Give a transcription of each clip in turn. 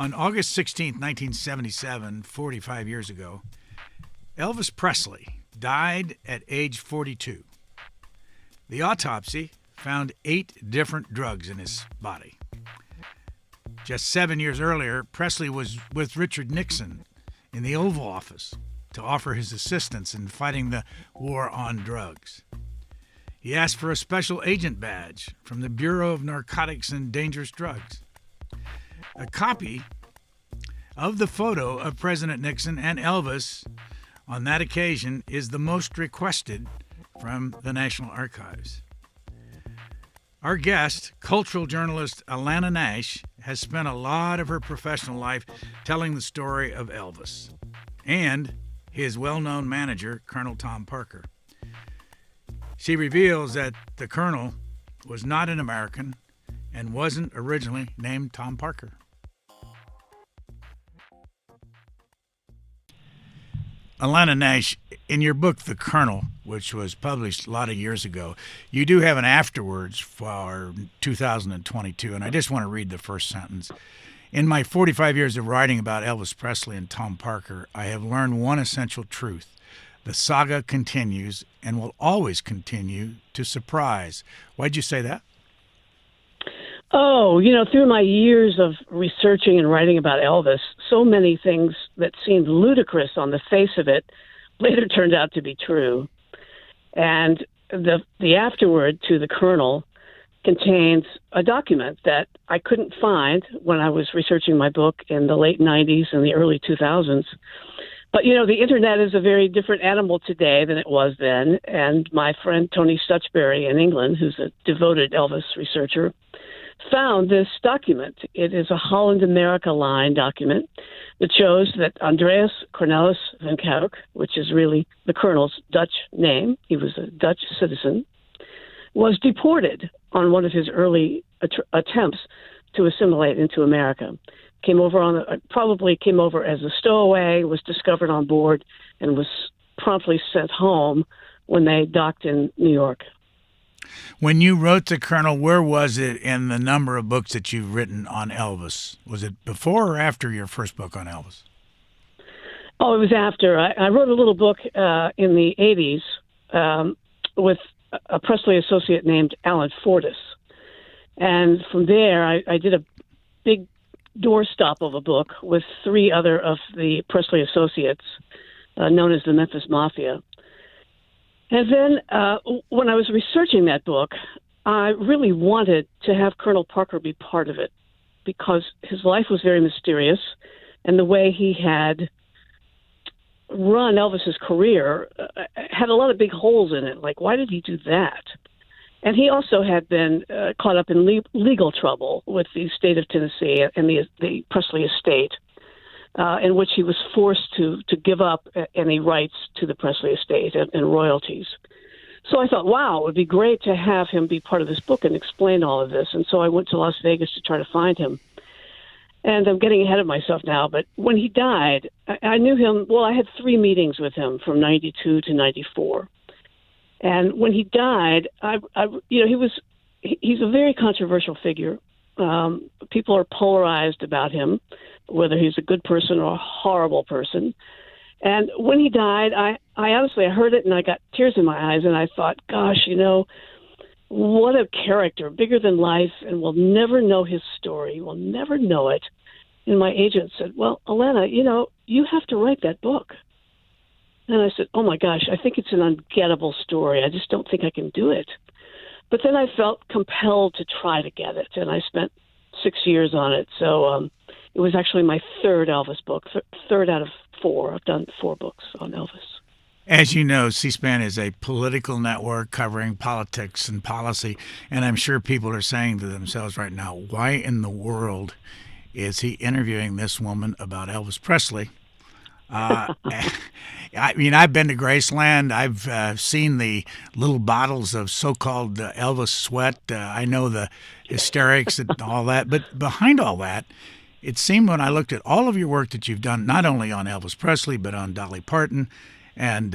On August 16th, 1977, 45 years ago, Elvis Presley died at age 42. The autopsy found 8 different drugs in his body. Just 7 years earlier, Presley was with Richard Nixon in the Oval Office to offer his assistance in fighting the war on drugs. He asked for a special agent badge from the Bureau of Narcotics and Dangerous Drugs. A copy of the photo of President Nixon and Elvis on that occasion is the most requested from the National Archives. Our guest, cultural journalist Alanna Nash, has spent a lot of her professional life telling the story of Elvis and his well-known manager, Colonel Tom Parker. She reveals that the Colonel was not an American and wasn't originally named Tom Parker. Alanna Nash, in your book, The Colonel, which was published a lot of years ago, you do have an afterwards for 2022, and I just want to read the first sentence. In my 45 years of writing about Elvis Presley and Tom Parker, I have learned one essential truth. The saga continues and will always continue to surprise. Why'd you say that? Oh, through my years of researching and writing about Elvis, so many things that seemed ludicrous on the face of it later turned out to be true. And the afterword to the Colonel contains a document that I couldn't find when I was researching my book in the late 90s and the early 2000s. But, the Internet is a very different animal today than it was then. And my friend Tony Stuchbury in England, who's a devoted Elvis researcher, found this document. It is a Holland America line document that shows that Andreas Cornelis van Kuik, which is really the Colonel's Dutch name, he was a Dutch citizen, was deported on one of his early attempts to assimilate into America. Probably came over as a stowaway, was discovered on board, and was promptly sent home when they docked in New York. When you wrote The Colonel, where was it in the number of books that you've written on Elvis? Was it before or after your first book on Elvis? Oh, it was after. I wrote a little book in the 80s with a Presley associate named Alan Fortas. And from there, I did a big doorstop of a book with 3 other of the Presley associates, known as the Memphis Mafia. And then when I was researching that book, I really wanted to have Colonel Parker be part of it because his life was very mysterious, and the way he had run Elvis's career had a lot of big holes in it. Like, why did he do that? And he also had been caught up in legal trouble with the state of Tennessee and the Presley estate, in which he was forced to give up any rights to the Presley estate and royalties. So I thought, wow, it would be great to have him be part of this book and explain all of this. And so I went to Las Vegas to try to find him. And I'm getting ahead of myself now, but when he died, I knew him. Well, I had 3 meetings with him from 92 to 94. And when he died, he's a very controversial figure. People are polarized about him, whether he's a good person or a horrible person. And when he died, I honestly, I heard it and I got tears in my eyes, and I thought, gosh, what a character, bigger than life, and we'll never know his story. We'll never know it. And my agent said, well, Alanna, you have to write that book. And I said, oh my gosh, I think it's an ungettable story. I just don't think I can do it. But then I felt compelled to try to get it, and I spent 6 years on it. So it was actually my 3rd Elvis book, 3rd out of 4. I've done 4 books on Elvis. As you know, C-SPAN is a political network covering politics and policy, and I'm sure people are saying to themselves right now, why in the world is he interviewing this woman about Elvis Presley? I mean, I've been to Graceland. I've seen the little bottles of so-called Elvis sweat. I know the hysterics and all that. But behind all that, it seemed when I looked at all of your work that you've done, not only on Elvis Presley, but on Dolly Parton and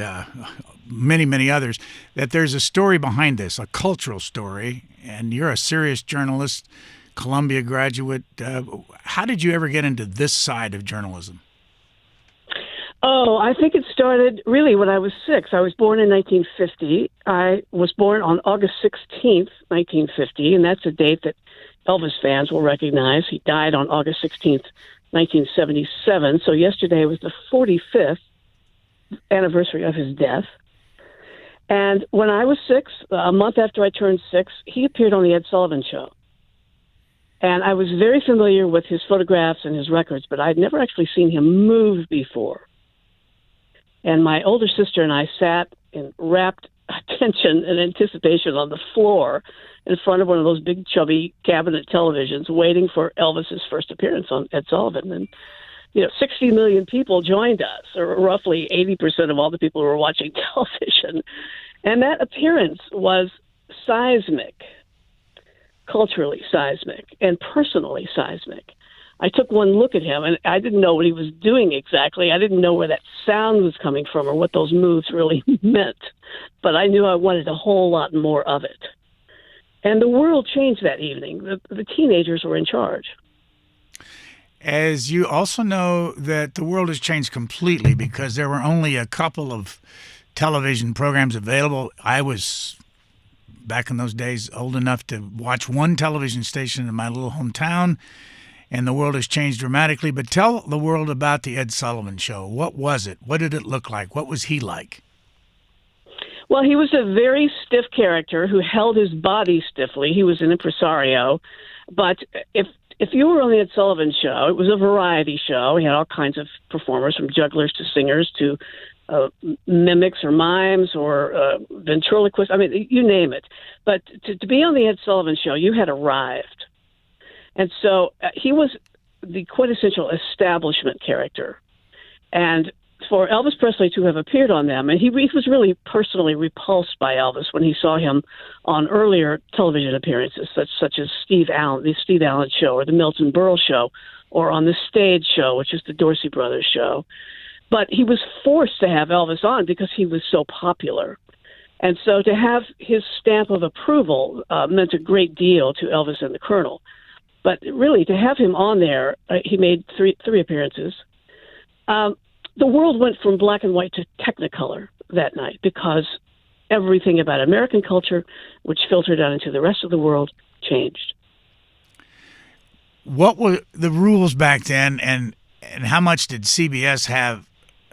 many, many others, that there's a story behind this, a cultural story. And you're a serious journalist, Columbia graduate. How did you ever get into this side of journalism? Oh, I think it started really when I was 6. I was born in 1950. I was born on August 16th, 1950, and that's a date that Elvis fans will recognize. He died on August 16th, 1977. So yesterday was the 45th anniversary of his death. And when I was 6, a month after I turned 6, he appeared on the Ed Sullivan Show. And I was very familiar with his photographs and his records, but I'd never actually seen him move before. And my older sister and I sat in rapt attention and anticipation on the floor in front of one of those big, chubby cabinet televisions waiting for Elvis's first appearance on Ed Sullivan. And, 60 million people joined us, or roughly 80% of all the people who were watching television. And that appearance was seismic, culturally seismic, and personally seismic. I took one look at him, and I didn't know what he was doing exactly. I didn't know where that sound was coming from or what those moves really meant. But I knew I wanted a whole lot more of it. And the world changed that evening. The teenagers were in charge. As you also know that the world has changed completely because there were only a couple of television programs available. I was, back in those days, old enough to watch one television station in my little hometown, and the world has changed dramatically. But tell the world about the Ed Sullivan Show. What was it? What did it look like? What was he like? Well, he was a very stiff character who held his body stiffly. He was an impresario. But if you were on the Ed Sullivan Show, it was a variety show. He had all kinds of performers, from jugglers to singers to mimics or mimes or ventriloquists. I mean, you name it. But to be on the Ed Sullivan Show, you had arrived. And so he was the quintessential establishment character. And for Elvis Presley to have appeared on them, and he was really personally repulsed by Elvis when he saw him on earlier television appearances, such as the Steve Allen Show or the Milton Berle Show, or on the Stage Show, which is the Dorsey Brothers Show. But he was forced to have Elvis on because he was so popular. And so to have his stamp of approval meant a great deal to Elvis and the Colonel. But really, to have him on there, he made three appearances. The world went from black and white to Technicolor that night because everything about American culture, which filtered out into the rest of the world, changed. What were the rules back then, and how much did CBS have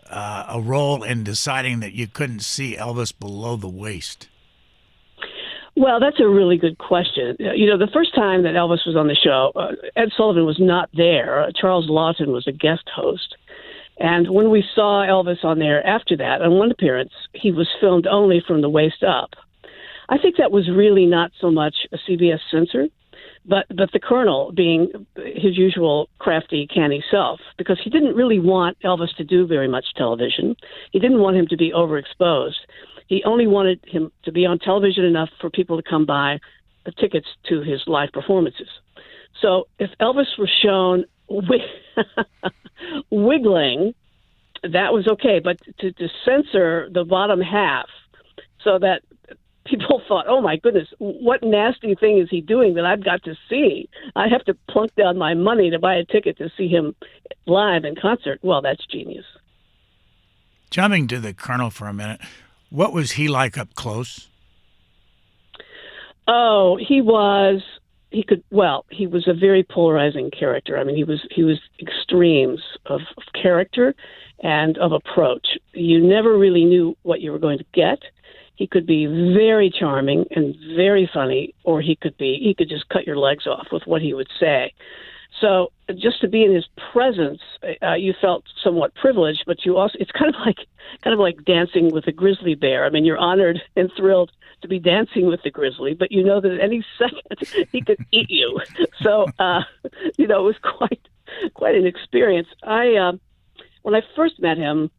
a role in deciding that you couldn't see Elvis below the waist? Well, that's a really good question. The first time that Elvis was on the show, Ed Sullivan was not there. Charles Lawton was a guest host. And when we saw Elvis on there after that, on one appearance, he was filmed only from the waist up. I think that was really not so much a CBS censor, but the Colonel being his usual crafty, canny self, because he didn't really want Elvis to do very much television. He didn't want him to be overexposed. He only wanted him to be on television enough for people to come buy the tickets to his live performances. So if Elvis was shown wiggling, that was okay. But to censor the bottom half so that people thought, oh, my goodness, what nasty thing is he doing that I've got to see? I have to plunk down my money to buy a ticket to see him live in concert. Well, that's genius. Jumping to the Colonel for a minute, what was he like up close? Oh, he was a very polarizing character. I mean, he was extremes of character and of approach. You never really knew what you were going to get. He could be very charming and very funny, or he could just cut your legs off with what he would say. So just to be in his presence, you felt somewhat privileged, but it's kind of like dancing with a grizzly bear. I mean, you're honored and thrilled to be dancing with the grizzly, but you know that at any second he could eat you. So it was quite an experience. When I first met him,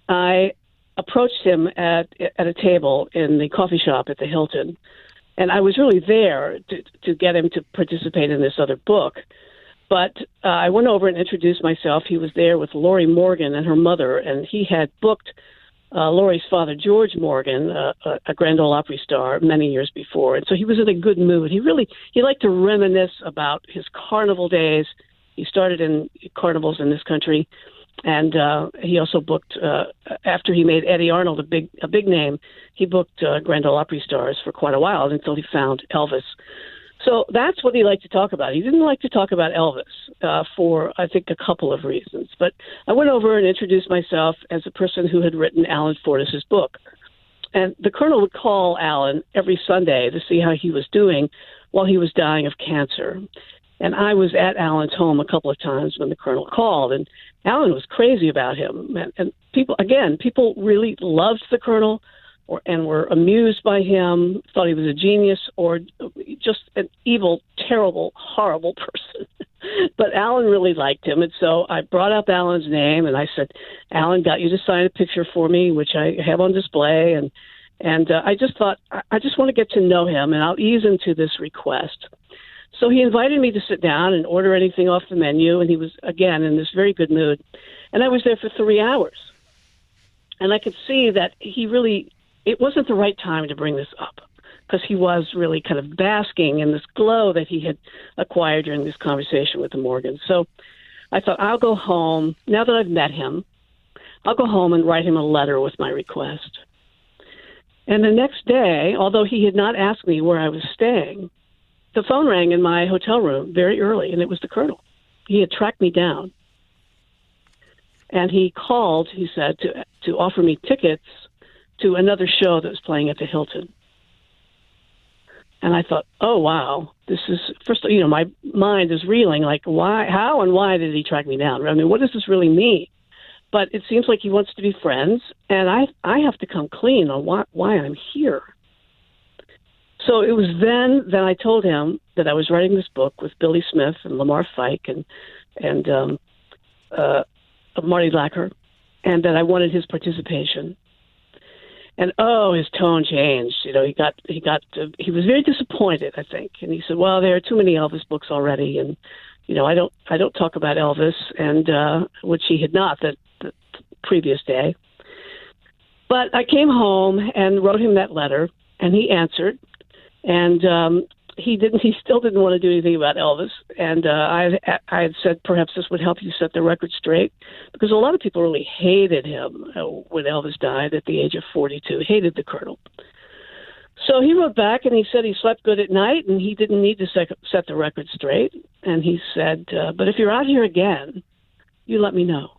I approached him at a table in the coffee shop at the Hilton, and I was really there to get him to participate in this other book. But I went over and introduced myself. He was there with Lori Morgan and her mother, and he had booked Laurie's father, George Morgan, a Grand Ole Opry star many years before. And so he was in a good mood. He liked to reminisce about his carnival days. He started in carnivals in this country. And he also booked, after he made Eddie Arnold a big name, he booked Grand Ole Opry stars for quite a while until he found Elvis. So that's what he liked to talk about. He didn't like to talk about Elvis for, I think, a couple of reasons. But I went over and introduced myself as a person who had written Alan Fortas's book. And the Colonel would call Alan every Sunday to see how he was doing while he was dying of cancer. And I was at Alan's home a couple of times when the Colonel called, and Alan was crazy about him. And people really loved the Colonel and were amused by him, thought he was a genius or just an evil, terrible, horrible person. But Alan really liked him. And so I brought up Alan's name and I said, Alan got you to sign a picture for me, which I have on display. And I just thought, I just want to get to know him and I'll ease into this request. So he invited me to sit down and order anything off the menu. And he was, again, in this very good mood. And I was there for 3 hours. And I could see that it wasn't the right time to bring this up because he was really kind of basking in this glow that he had acquired during this conversation with the Morgans. So I thought, I'll go home. Now that I've met him, I'll go home and write him a letter with my request. And the next day, although he had not asked me where I was staying, the phone rang in my hotel room very early, and it was the Colonel. He had tracked me down. And he called, he said, to offer me tickets to another show that was playing at the Hilton. And I thought, oh, wow, this is, first, my mind is reeling, like, how and why did he track me down? I mean, what does this really mean? But it seems like he wants to be friends, and I have to come clean on why I'm here. So it was then that I told him that I was writing this book with Billy Smith and Lamar Fike and Marty Lacker, and that I wanted his participation. And his tone changed. He was very disappointed, I think. And he said, "Well, there are too many Elvis books already, and I don't talk about Elvis," and which he had not the previous day. But I came home and wrote him that letter, and he answered, and he still didn't want to do anything about Elvis. And I had said perhaps this would help you set the record straight, because a lot of people really hated him when Elvis died at the age of 42, hated the Colonel. So he wrote back and he said he slept good at night and he didn't need to set the record straight. And he said, but if you're out here again, you let me know.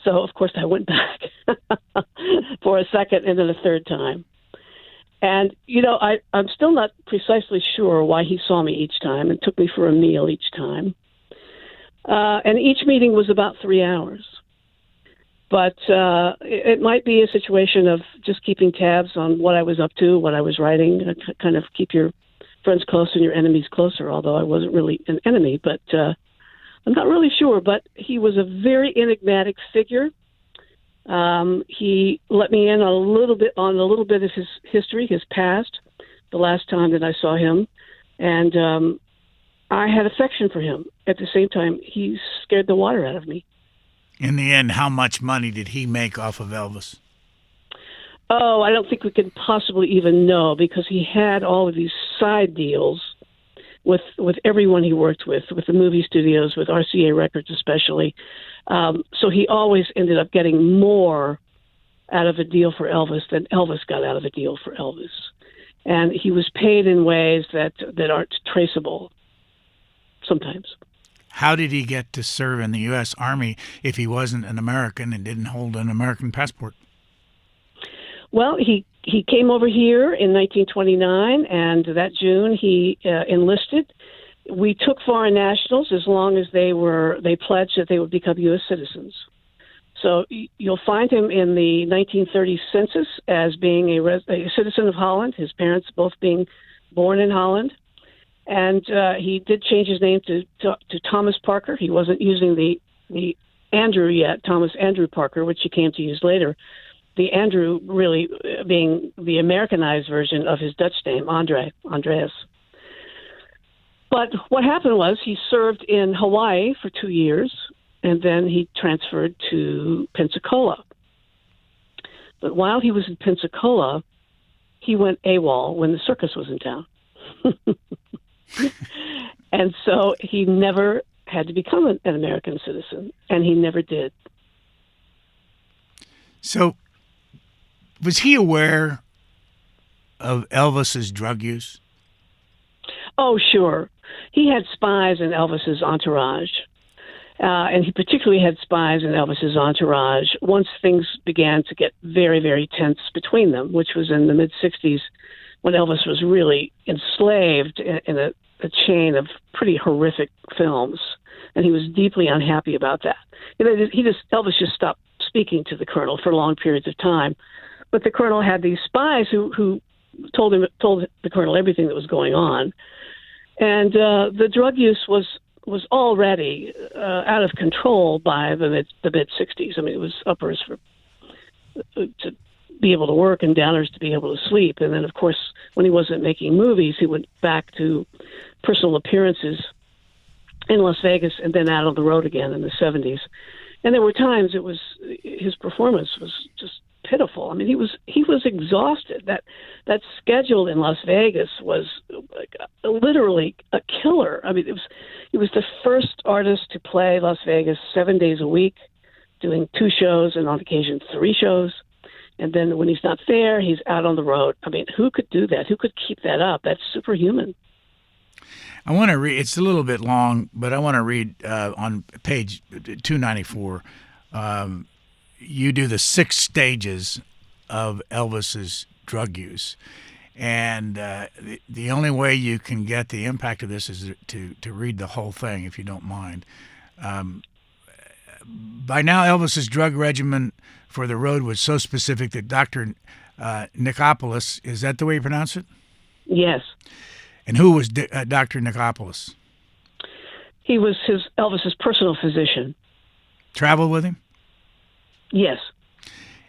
So, of course, I went back for a second and then a third time. And, I'm still not precisely sure why he saw me each time and took me for a meal each time. And each meeting was about 3 hours. But it might be a situation of just keeping tabs on what I was up to, what I was writing, kind of keep your friends close and your enemies closer, although I wasn't really an enemy. But I'm not really sure. But he was a very enigmatic figure. He let me in on a little bit of his history, his past, the last time that I saw him. And I had affection for him. At the same time, he scared the water out of me. In the end, how much money did he make off of Elvis? Oh, I don't think we can possibly even know, because he had all of these side deals with everyone he worked with the movie studios, with RCA Records especially. So he always ended up getting more out of a deal for Elvis than Elvis got out of a deal for Elvis. And he was paid in ways that aren't traceable sometimes. How did he get to serve in the U.S. Army if he wasn't an American and didn't hold an American passport? Well, he came over here in 1929, and that June he enlisted. We took foreign nationals as long as they pledged that they would become U.S. citizens. So you'll find him in the 1930 census as being a citizen of Holland, his parents both being born in Holland. And he did change his name to Thomas Parker. He wasn't using the Andrew yet, Thomas Andrew Parker, which he came to use later. The Andrew really being the Americanized version of his Dutch name, Andreas. But what happened was he served in Hawaii for 2 years, and then he transferred to Pensacola. But while he was in Pensacola, he went AWOL when the circus was in town. And so he never had to become an American citizen, and he never did. So, was he aware of Elvis's drug use? Oh, sure. He had spies in Elvis's entourage, and he particularly had spies in Elvis's entourage once things began to get very, very tense between them, which was in the mid-'60s when Elvis was really enslaved in a chain of pretty horrific films, and he was deeply unhappy about that. Elvis just stopped speaking to the colonel for long periods of time, but the colonel had these spies who told the colonel everything that was going on, and the drug use was already out of control by the mid-'60s. I mean, it was uppers to be able to work and downers to be able to sleep. And then, of course, when he wasn't making movies, he went back to personal appearances in Las Vegas and then out on the road again in the 70s. And there were times his performance was just pitiful. I mean, he was exhausted. That schedule in Las Vegas was like literally a killer. I mean, he was the first artist to play Las Vegas 7 days a week, doing 2 shows and on occasion 3 shows. And then when he's not there, he's out on the road. I mean, who could do that? Who could keep that up? That's superhuman. I want to read, it's a little bit long, but I want to read on page 294. You do the 6 stages of Elvis's drug use. And the only way you can get the impact of this is to read the whole thing, if you don't mind. By now, Elvis's drug regimen for the road was so specific that Dr. Nicopolis, is that the way you pronounce it? Yes. And who was Dr. Nicopolis? He was Elvis's personal physician. Traveled with him? Yes.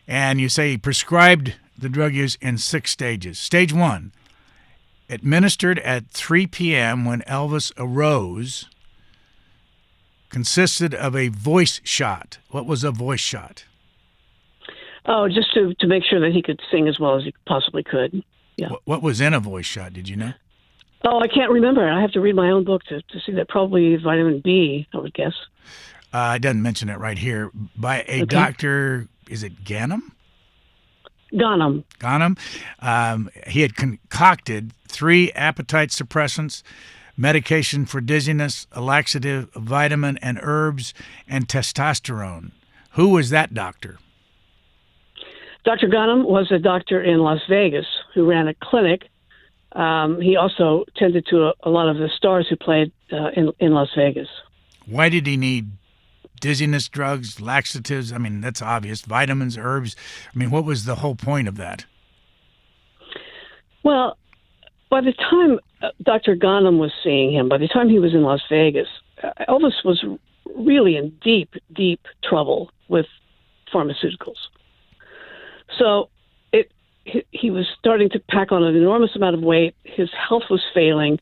And you say he prescribed the drug use in 6 stages. Stage 1, administered at 3 p.m. when Elvis arose, consisted of a voice shot. What was a voice shot? Oh, just to make sure that he could sing as well as he possibly could. Yeah. What was in a voice shot? Did you know? Oh, I can't remember. I have to read my own book to see that. Probably vitamin B, I would guess. It doesn't mention it right here. By a doctor, is it Ganem? Ganem. He had concocted 3 appetite suppressants, medication for dizziness, a laxative, a vitamin, and herbs, and testosterone. Who was that doctor? Dr. Ganem was a doctor in Las Vegas who ran a clinic. He also tended to a lot of the stars who played in Las Vegas. Why did he need dizziness drugs, laxatives? I mean, that's obvious. Vitamins, herbs. I mean, what was the whole point of that? Well, by the time Dr. Ganem was seeing him, by the time he was in Las Vegas, Elvis was really in deep, deep trouble with pharmaceuticals. So he was starting to pack on an enormous amount of weight. His health was failing.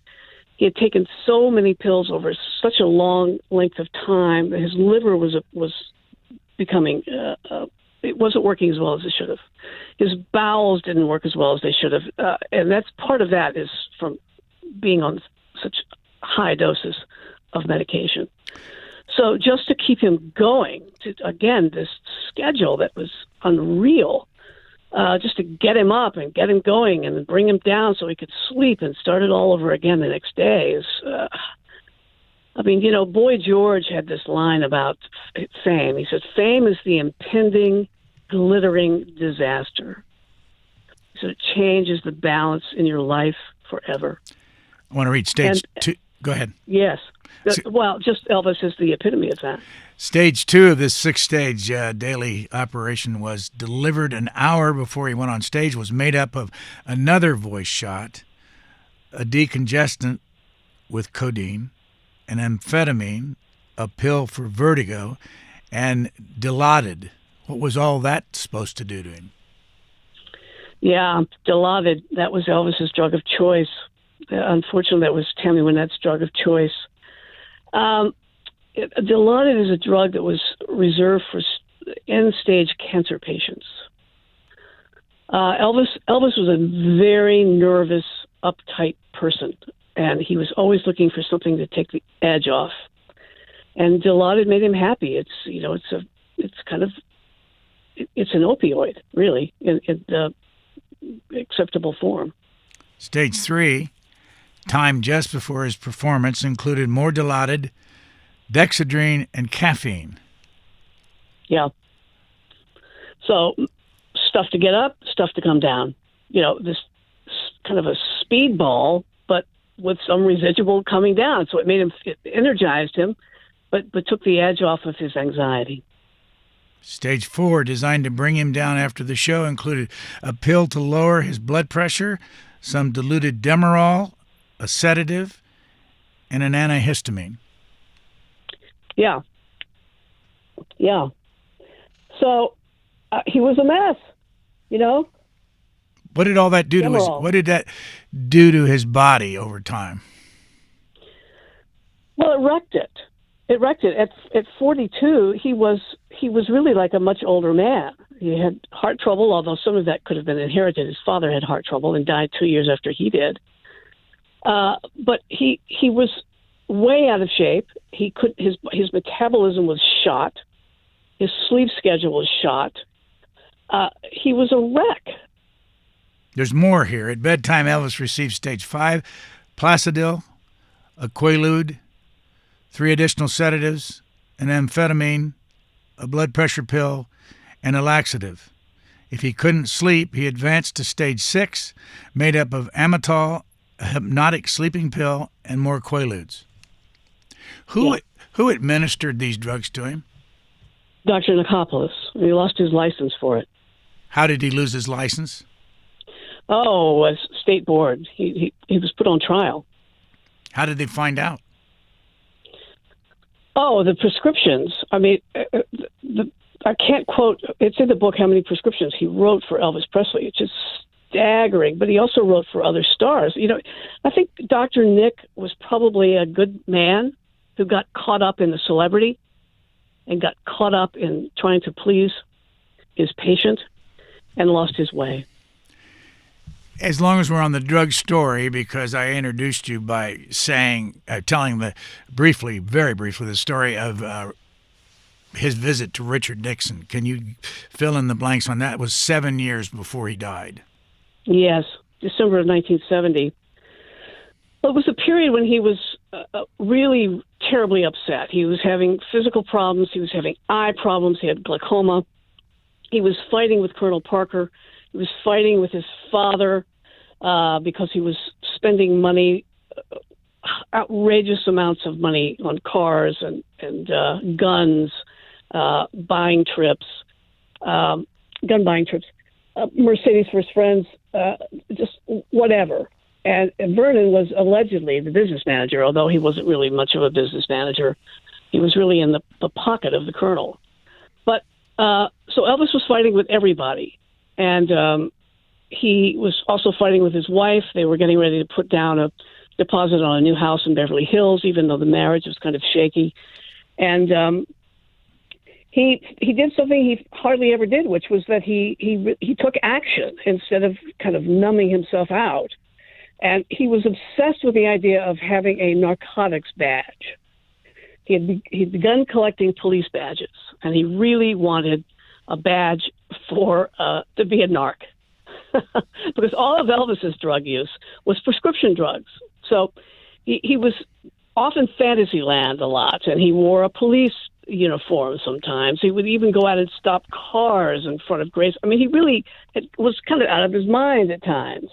He had taken so many pills over such a long length of time that his liver was becoming it wasn't working as well as it should have. His bowels didn't work as well as they should have, and that's part of that is from being on such high doses of medication. So just to keep him going, again, this schedule that was unreal, just to get him up and get him going and bring him down so he could sleep and start it all over again the next day is, I mean, you know, Boy George had this line about fame. He said, fame is the impending, glittering disaster. So it changes the balance in your life forever. I want to read stage 2. Go ahead. Yes. Well, just Elvis is the epitome of that. Stage 2 of this 6-stage daily operation was delivered an hour before he went on stage, was made up of another voice shot, a decongestant with codeine, an amphetamine, a pill for vertigo, and Dilaudid. What was all that supposed to do to him? Yeah, Dilaudid, that was Elvis's drug of choice. Unfortunately, that was Tammy Wynette's drug of choice. Dilaudid is a drug that was reserved for end-stage cancer patients. Elvis was a very nervous, uptight person, and he was always looking for something to take the edge off. And Dilaudid made him happy. It's an opioid, really, in acceptable form. Stage 3, time just before his performance, included more Dilaudid, dexedrine, and caffeine. Yeah. So stuff to get up, stuff to come down. This kind of a speedball, but with some residual coming down. So it energized him, but took the edge off of his anxiety. Stage 4, designed to bring him down after the show, included a pill to lower his blood pressure, some diluted Demerol, a sedative, and an antihistamine. Yeah. So he was a mess, What did all that do to what did that do to his body over time? Well, it wrecked it. At 42, he was really like a much older man. He had heart trouble, although some of that could have been inherited. His father had heart trouble and died 2 years after he did. But he was way out of shape. His metabolism was shot. His sleep schedule was shot. He was a wreck. There's more here. At bedtime, Elvis received stage 5, Placidil, a Quaalude, 3 additional sedatives, an amphetamine, a blood pressure pill, and a laxative. If he couldn't sleep, he advanced to stage 6, made up of Amitol, a hypnotic sleeping pill, and more Quaaludes. Who administered these drugs to him? Dr. Narcotics. He lost his license for it. How did he lose his license? Oh, a state board. He was put on trial. How did they find out? Oh, the prescriptions. I mean, I can't quote. It's in the book how many prescriptions he wrote for Elvis Presley. It's just staggering. But he also wrote for other stars. I think Dr. Nick was probably a good man who got caught up in the celebrity and got caught up in trying to please his patient and lost his way. As long as we're on the drug story, because I introduced you by telling very briefly, the story of his visit to Richard Nixon. Can you fill in the blanks on that? It was 7 years before he died. Yes, December of 1970. Well, it was a period when he was really terribly upset. He was having physical problems. He was having eye problems. He had glaucoma. He was fighting with Colonel Parker. He was fighting with his father because he was spending money, outrageous amounts of money on cars and guns, gun buying trips, Mercedes for his friends, just whatever. And Vernon was allegedly the business manager, although he wasn't really much of a business manager. He was really in the pocket of the colonel. But so Elvis was fighting with everybody. And he was also fighting with his wife. They were getting ready to put down a deposit on a new house in Beverly Hills, even though the marriage was kind of shaky. And he did something he hardly ever did, which was that he took action instead of kind of numbing himself out. And he was obsessed with the idea of having a narcotics badge. He'd begun collecting police badges, and he really wanted a badge to be a narc. Because all of Elvis's drug use was prescription drugs. So he was off in Fantasyland a lot, and he wore a police uniform sometimes. He would even go out and stop cars in front of Grace. I mean, he really was kind of out of his mind at times.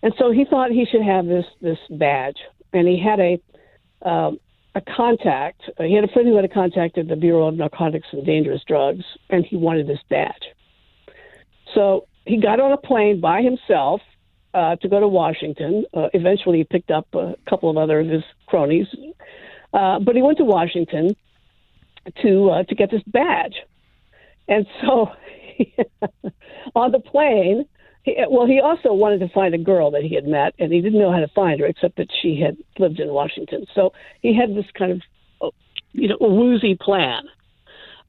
And so he thought he should have this badge. And he had a contact. He had a friend who had contacted the Bureau of Narcotics and Dangerous Drugs, and he wanted this badge. So he got on a plane by himself to go to Washington. Eventually, he picked up a couple of other of his cronies. But he went to Washington to get this badge. And so on the plane, he also wanted to find a girl that he had met, and he didn't know how to find her except that she had lived in Washington. So he had this kind of, woozy plan.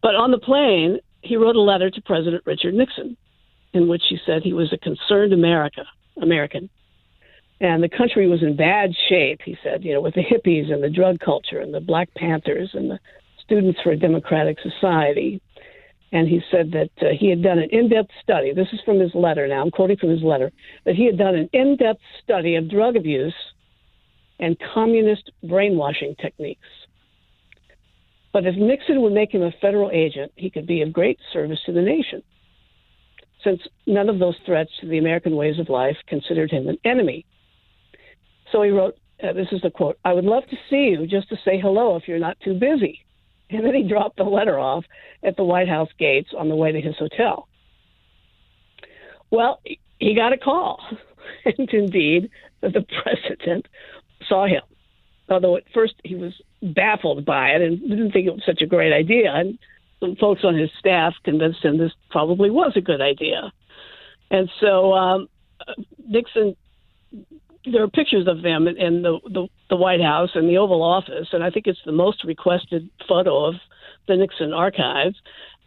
But on the plane, he wrote a letter to President Richard Nixon. in which he said he was a concerned American. And the country was in bad shape, he said, with the hippies and the drug culture and the Black Panthers and the Students for a Democratic Society. And he said that he had done an in-depth study. This is from his letter now. I'm quoting from his letter. That he had done an in-depth study of drug abuse and communist brainwashing techniques. But if Nixon would make him a federal agent, he could be of great service to the nation, since none of those threats to the American ways of life considered him an enemy. So he wrote, this is the quote, "I would love to see you just to say hello if you're not too busy." And then he dropped the letter off at the White House gates on the way to his hotel. Well, he got a call. And indeed, the president saw him. Although at first he was baffled by it and didn't think it was such a great idea. And some folks on his staff convinced him this probably was a good idea. And so Nixon, there are pictures of them in the White House and the Oval Office, and I think it's the most requested photo of the Nixon archives.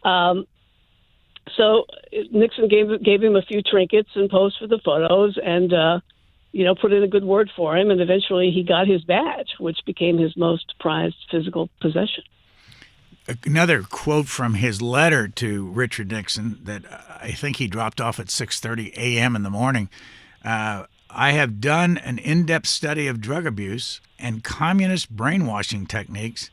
So Nixon gave him a few trinkets and posed for the photos and, put in a good word for him. And eventually he got his badge, which became his most prized physical possession. Another quote from his letter to Richard Nixon that I think he dropped off at 6:30 a.m. in the morning. "I have done an in-depth study of drug abuse and communist brainwashing techniques,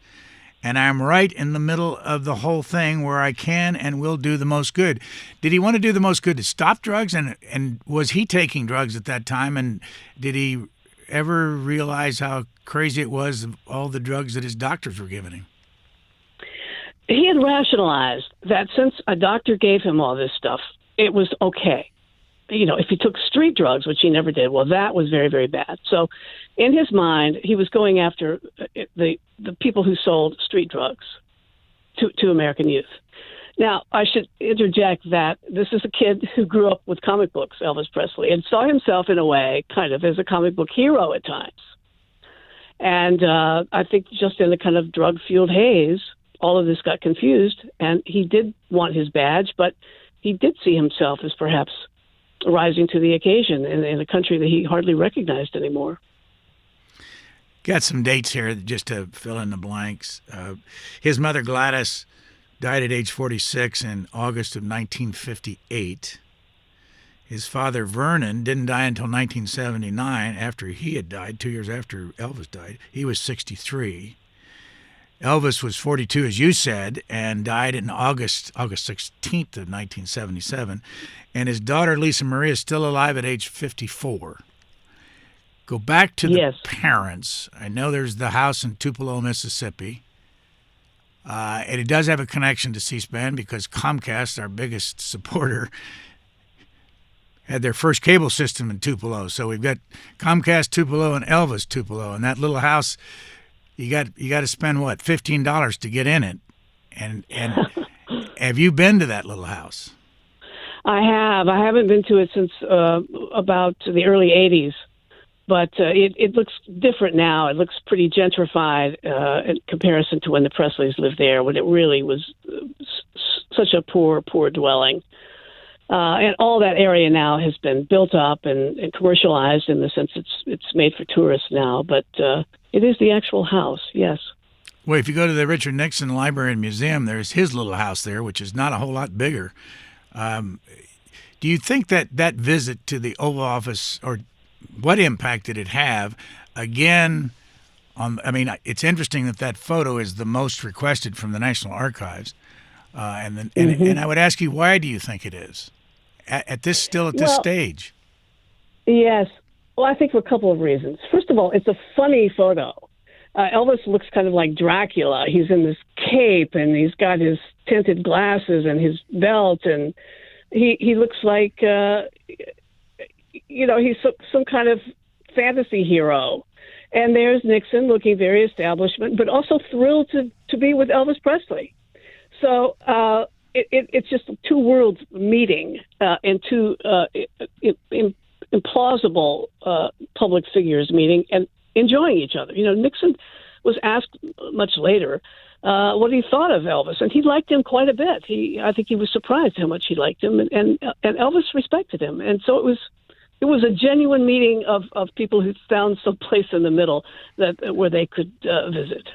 and I'm right in the middle of the whole thing where I can and will do the most good." Did he want to do the most good to stop drugs? And was he taking drugs at that time? And did he ever realize how crazy it was, all the drugs that his doctors were giving him? He had rationalized that since a doctor gave him all this stuff, it was okay. If he took street drugs, which he never did, well, that was very, very bad. So in his mind, he was going after the people who sold street drugs to American youth. Now, I should interject that this is a kid who grew up with comic books, Elvis Presley, and saw himself in a way kind of as a comic book hero at times. And I think just in the kind of drug-fueled haze, all of this got confused, and he did want his badge, but he did see himself as perhaps rising to the occasion in a country that he hardly recognized anymore. Got some dates here just to fill in the blanks. His mother, Gladys, died at age 46 in August of 1958. His father, Vernon, didn't die until 1979 after he had died, 2 years after Elvis died. He was 63. Elvis was 42, as you said, and died in August 16th of 1977. And his daughter, Lisa Marie, is still alive at age 54. Go back to the parents. I know there's the house in Tupelo, Mississippi. And it does have a connection to C-SPAN because Comcast, our biggest supporter, had their first cable system in Tupelo. So we've got Comcast Tupelo and Elvis Tupelo. And that little house, you got to spend, what, $15 to get in it. And have you been to that little house? I have. I haven't been to it since about the early 80s. But it looks different now. It looks pretty gentrified in comparison to when the Presleys lived there, when it really was such a poor dwelling. And all that area now has been built up and commercialized in the sense it's made for tourists now. But it is the actual house, yes. Well, if you go to the Richard Nixon Library and Museum, there's his little house there, which is not a whole lot bigger. Do you think that visit to the Oval Office, or what impact did it have? Again, it's interesting that photo is the most requested from the National Archives. And I would ask you, why do you think it is at this stage? Yes. Well, I think for a couple of reasons. First of all, it's a funny photo. Elvis looks kind of like Dracula. He's in this cape, and he's got his tinted glasses and his belt, and he looks like, he's some kind of fantasy hero. And there's Nixon looking very establishment, but also thrilled to be with Elvis Presley. So it's just two worlds meeting and two implausible public figures meeting and enjoying each other. Nixon was asked much later what he thought of Elvis, and he liked him quite a bit. I think he was surprised how much he liked him, and Elvis respected him, and so it was a genuine meeting of people who found some place in the middle where they could visit.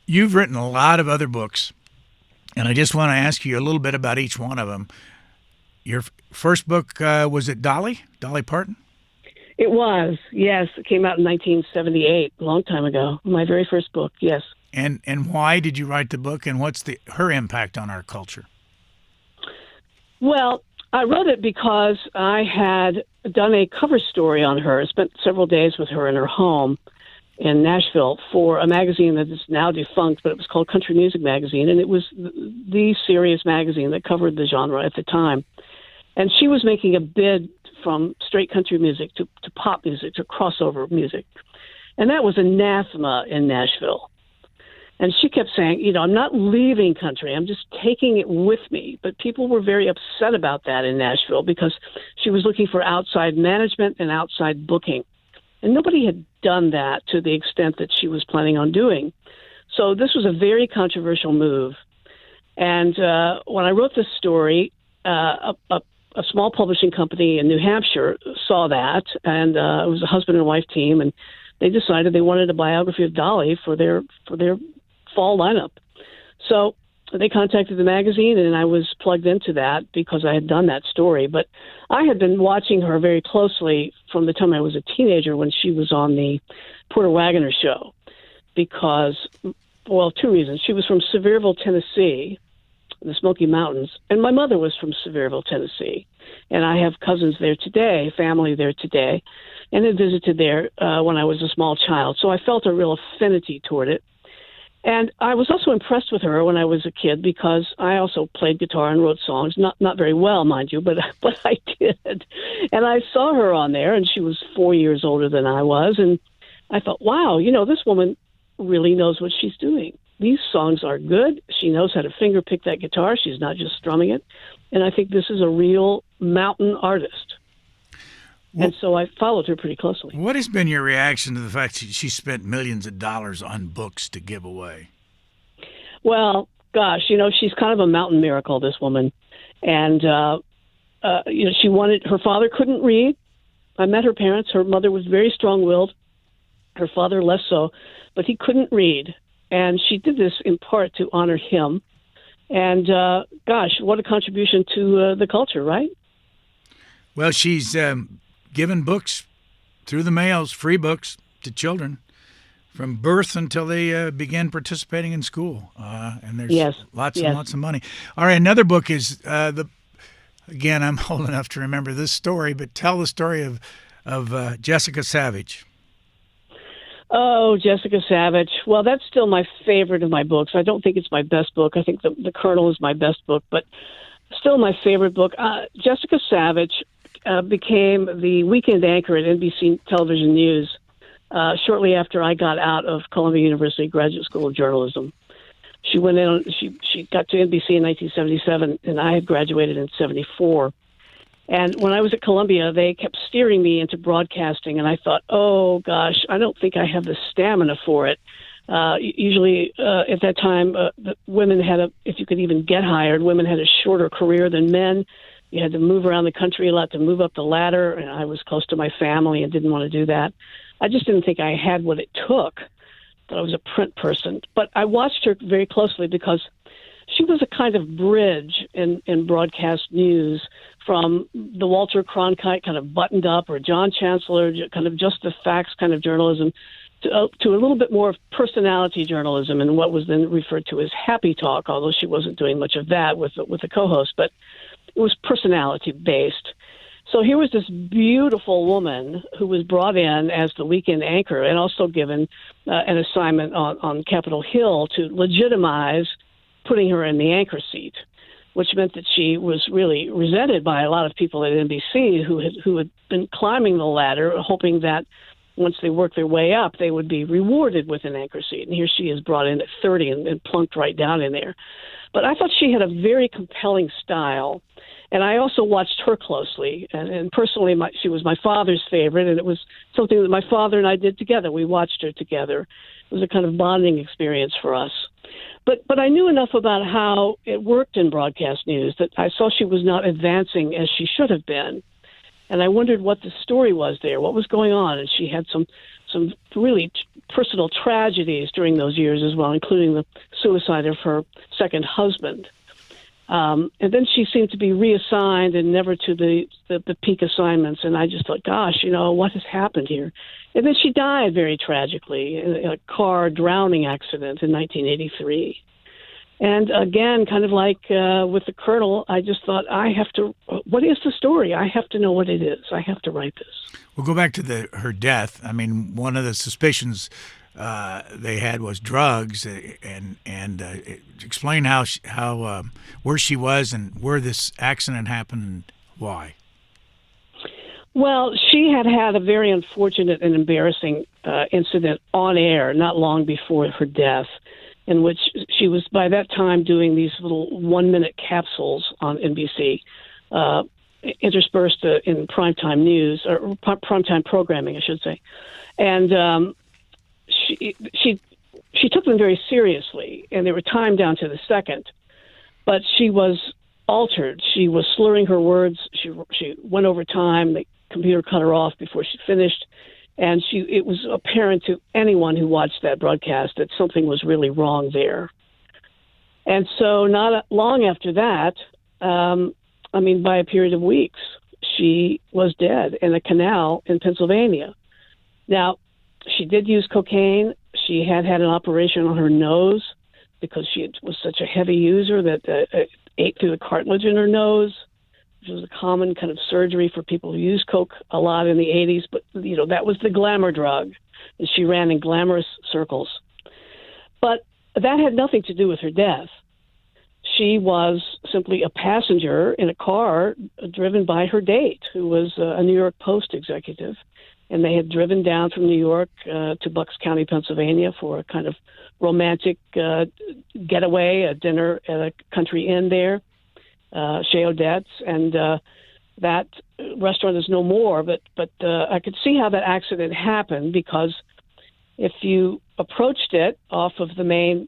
You've written a lot of other books, and I just want to ask you a little bit about each one of them. Your first book, was it Dolly Parton? It was, yes. It came out in 1978, a long time ago. My very first book, yes. And why did you write the book, and what's her impact on our culture? Well, I wrote it because I had done a cover story on her, spent several days with her in her home in Nashville for a magazine that is now defunct, but it was called Country Music Magazine, and it was the serious magazine that covered the genre at the time. And she was making a bid from straight country music to pop music, to crossover music. And that was anathema in Nashville. And she kept saying, I'm not leaving country, I'm just taking it with me. But people were very upset about that in Nashville because she was looking for outside management and outside booking. And nobody had done that to the extent that she was planning on doing. So this was a very controversial move. And when I wrote this story, a small publishing company in New Hampshire saw that, and it was a husband and wife team, and they decided they wanted a biography of Dolly for their fall lineup. So they contacted the magazine, and I was plugged into that because I had done that story. But I had been watching her very closely from the time I was a teenager when she was on the Porter Wagoner show because, well, two reasons. She was from Sevierville, Tennessee, the Smoky Mountains, and my mother was from Sevierville, Tennessee, and I have cousins there today, family there today, and had visited there when I was a small child, so I felt a real affinity toward it. And I was also impressed with her when I was a kid because I also played guitar and wrote songs, not very well, mind you, but I did. And I saw her on there, and she was 4 years older than I was, and I thought, wow, this woman really knows what she's doing. These songs are good. She knows how to finger pick that guitar. She's not just strumming it. And I think this is a real mountain artist. And so I followed her pretty closely. What has been your reaction to the fact that she spent millions of dollars on books to give away? Well, gosh, she's kind of a mountain miracle, this woman. And, she her father couldn't read. I met her parents. Her mother was very strong-willed. Her father less so, but he couldn't read. And she did this in part to honor him. And, gosh, what a contribution to the culture, right? Well, she's given books through the mails, free books to children from birth until they begin participating in school. And there's lots and lots of money. All right, another book is, again, I'm old enough to remember this story, but tell the story of Jessica Savage. Oh, Jessica Savage. Well, that's still my favorite of my books. I don't think it's my best book. I think the Colonel is my best book, but still my favorite book. Jessica Savage became the weekend anchor at NBC Television News shortly after I got out of Columbia University Graduate School of Journalism. She went in. She got to NBC in 1977, and I had graduated in 74. And when I was at Columbia, they kept steering me into broadcasting, and I thought, oh, gosh, I don't think I have the stamina for it. Usually at that time, the women had if you could even get hired, women had a shorter career than men. You had to move around the country a lot to move up the ladder, and I was close to my family and didn't want to do that. I just didn't think I had what it took, that I was a print person. But I watched her very closely because she was a kind of bridge in broadcast news from the Walter Cronkite kind of buttoned up or John Chancellor kind of just the facts kind of journalism to a little bit more of personality journalism and what was then referred to as happy talk, although she wasn't doing much of that with the co-host, but it was personality based. So here was this beautiful woman who was brought in as the weekend anchor and also given an assignment on Capitol Hill to legitimize putting her in the anchor seat, which meant that she was really resented by a lot of people at NBC who had been climbing the ladder, hoping that once they worked their way up, they would be rewarded with an anchor seat. And here she is brought in at 30 and plunked right down in there. But I thought she had a very compelling style. And I also watched her closely. And personally, she was my father's favorite, and it was something that my father and I did together. We watched her together. It was a kind of bonding experience for us. But I knew enough about how it worked in broadcast news that I saw she was not advancing as she should have been. And I wondered what the story was there, what was going on. And she had some really personal tragedies during those years as well, including the suicide of her second husband. And then she seemed to be reassigned and never to the peak assignments. And I just thought, gosh, what has happened here? And then she died very tragically in a car drowning accident in 1983. And again, kind of like with the Colonel, I just thought, what is the story? I have to know what it is. I have to write this. We'll go back to her death. I mean, one of the suspicions they had was drugs, and explain how where she was and where this accident happened and why. Well, she had a very unfortunate and embarrassing incident on air not long before her death, in which she was by that time doing these little 1-minute capsules on NBC, interspersed in primetime news or primetime programming, I should say, and she took them very seriously, and they were timed down to the second. But she was altered. She was slurring her words. She went over time. The computer cut her off before she finished, and it was apparent to anyone who watched that broadcast that something was really wrong there. And so not long after that, by a period of weeks, she was dead in a canal in Pennsylvania. Now, she did use cocaine. She had an operation on her nose because she was such a heavy user that it ate through the cartilage in her nose, which was a common kind of surgery for people who use coke a lot in the 80s. But, that was the glamour drug, and she ran in glamorous circles. But that had nothing to do with her death. She was simply a passenger in a car driven by her date, who was a New York Post executive. And they had driven down from New York to Bucks County, Pennsylvania for a kind of romantic getaway, a dinner at a country inn there, Chez Odette's. And that restaurant is no more, but I could see how that accident happened, because if you approached it off of the main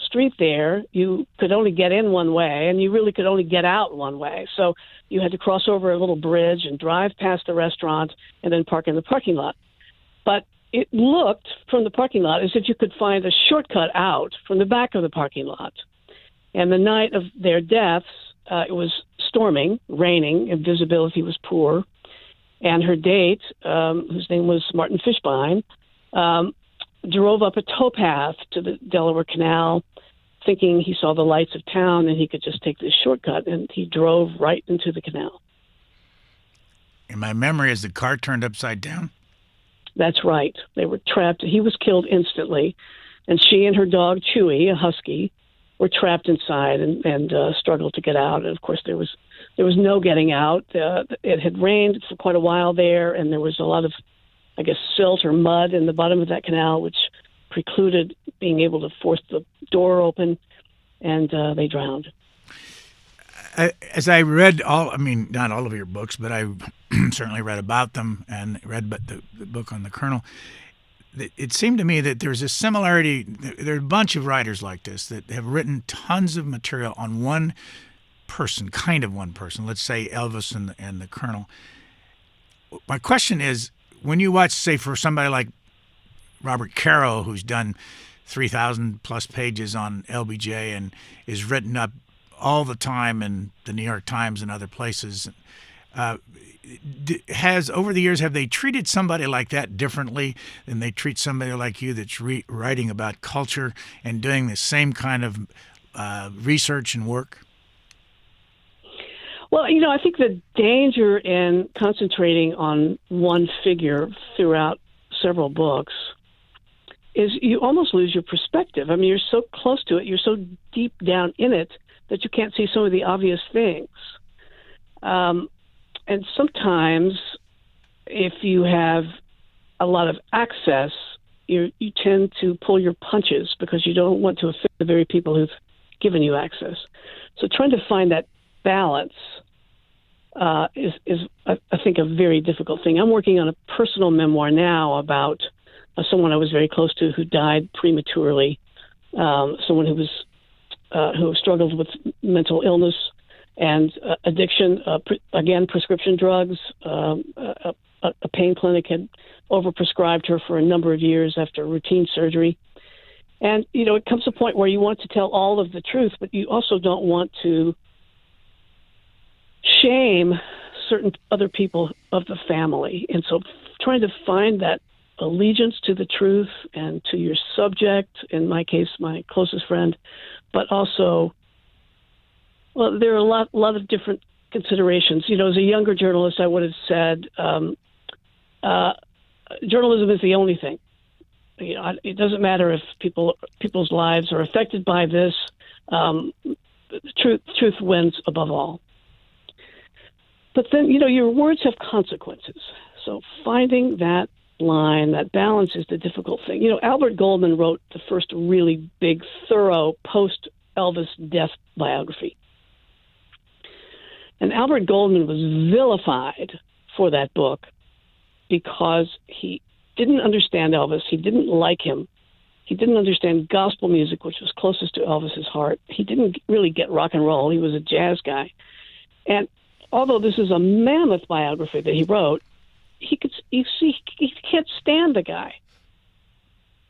street there, you could only get in one way, and you really could only get out one way. So you had to cross over a little bridge and drive past the restaurant and then park in the parking lot. But it looked from the parking lot as if you could find a shortcut out from the back of the parking lot. And the night of their deaths, it was storming, raining, and visibility was poor. And her date, whose name was Martin Fishbein, drove up a towpath to the Delaware Canal, thinking he saw the lights of town and he could just take this shortcut, and he drove right into the canal. In my memory, is the car turned upside down? That's right. They were trapped. He was killed instantly, and she and her dog, Chewy, a husky, were trapped inside and struggled to get out. And, of course, there was no getting out. It had rained for quite a while there, and there was a lot of, I guess, silt or mud in the bottom of that canal, which precluded being able to force the door open, and they drowned. As I read not all of your books, but I certainly read about them and read the book on the Colonel, it seemed to me that there's a similarity. There are a bunch of writers like this that have written tons of material on one person, let's say Elvis and the Colonel. My question is, when you watch, say, for somebody like Robert Caro, who's done 3,000 plus pages on LBJ and is written up all the time in the New York Times and other places, over the years, have they treated somebody like that differently than they treat somebody like you that's writing about culture and doing the same kind of research and work? Well, I think the danger in concentrating on one figure throughout several books is you almost lose your perspective. I mean, you're so close to it, you're so deep down in it that you can't see some of the obvious things. And sometimes if you have a lot of access, you tend to pull your punches because you don't want to offend the very people who've given you access. So trying to find that balance is I think a very difficult thing. I'm working on a personal memoir now about someone I was very close to who died prematurely. Someone who struggled with mental illness and addiction. Again, prescription drugs. A pain clinic had overprescribed her for a number of years after routine surgery. And, it comes to a point where you want to tell all of the truth, but you also don't want to shame certain other people of the family. And so trying to find that allegiance to the truth and to your subject, in my case, my closest friend, but also, well, there are a lot of different considerations. As a younger journalist, I would have said journalism is the only thing. It doesn't matter if people's lives are affected by this. Truth wins above all. But then, your words have consequences. So finding that line, that balance is the difficult thing. Albert Goldman wrote the first really big, thorough post-Elvis death biography. And Albert Goldman was vilified for that book because he didn't understand Elvis. He didn't like him. He didn't understand gospel music, which was closest to Elvis's heart. He didn't really get rock and roll. He was a jazz guy. And although this is a mammoth biography that he wrote, he can't stand the guy.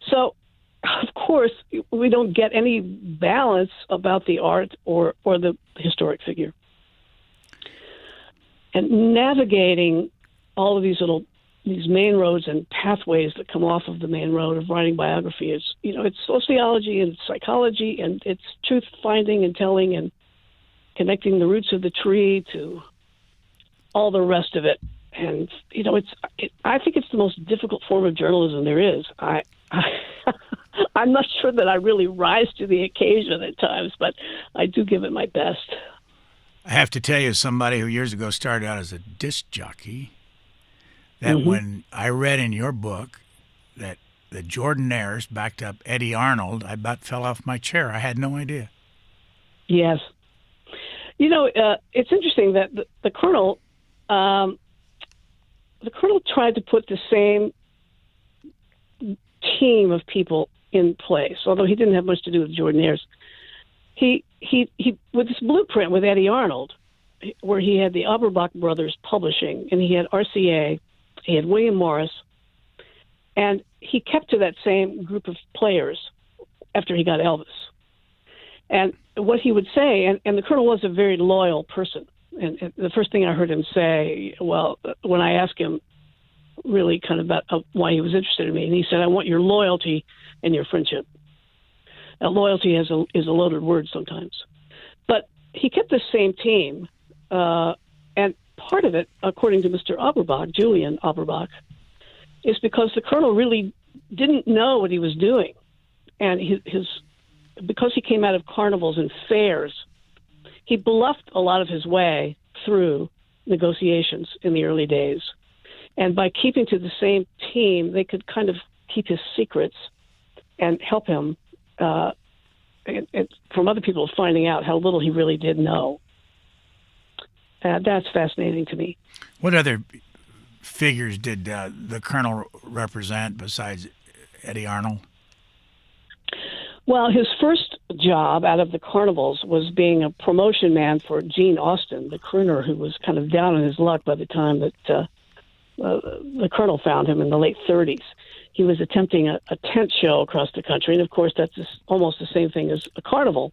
So, of course, we don't get any balance about the art or the historic figure. And navigating all of these main roads and pathways that come off of the main road of writing biography is, it's sociology and psychology, and it's truth finding and telling and connecting the roots of the tree to all the rest of it. And, I think it's the most difficult form of journalism there is. I'm not sure that I really rise to the occasion at times, but I do give it my best. I have to tell you, somebody who years ago started out as a disc jockey, that when I read in your book that the Jordanaires backed up Eddie Arnold, I about fell off my chair. I had no idea. Yes. It's interesting that the Colonel tried to put the same team of people in place, although he didn't have much to do with the Jordanaires. He with this blueprint with Eddie Arnold, where he had the Auerbach brothers publishing, and he had RCA, he had William Morris, and he kept to that same group of players after he got Elvis. And what he would say, and the Colonel was a very loyal person, and the first thing I heard him say, well, when I asked him really kind of about why he was interested in me, and he said, I want your loyalty and your friendship. Now, loyalty is a loaded word sometimes. But he kept the same team, and part of it, according to Mr. Auerbach, Julian Auerbach, is because the Colonel really didn't know what he was doing. And because he came out of carnivals and fairs, he bluffed a lot of his way through negotiations in the early days. And by keeping to the same team, they could kind of keep his secrets and help him from other people finding out how little he really did know. That's fascinating to me. What other figures did the Colonel represent besides Eddie Arnold? Well, his first job out of the carnivals was being a promotion man for Gene Austin, the crooner who was kind of down on his luck by the time that the Colonel found him in the late 30s. He was attempting a tent show across the country, and of course that's almost the same thing as a carnival.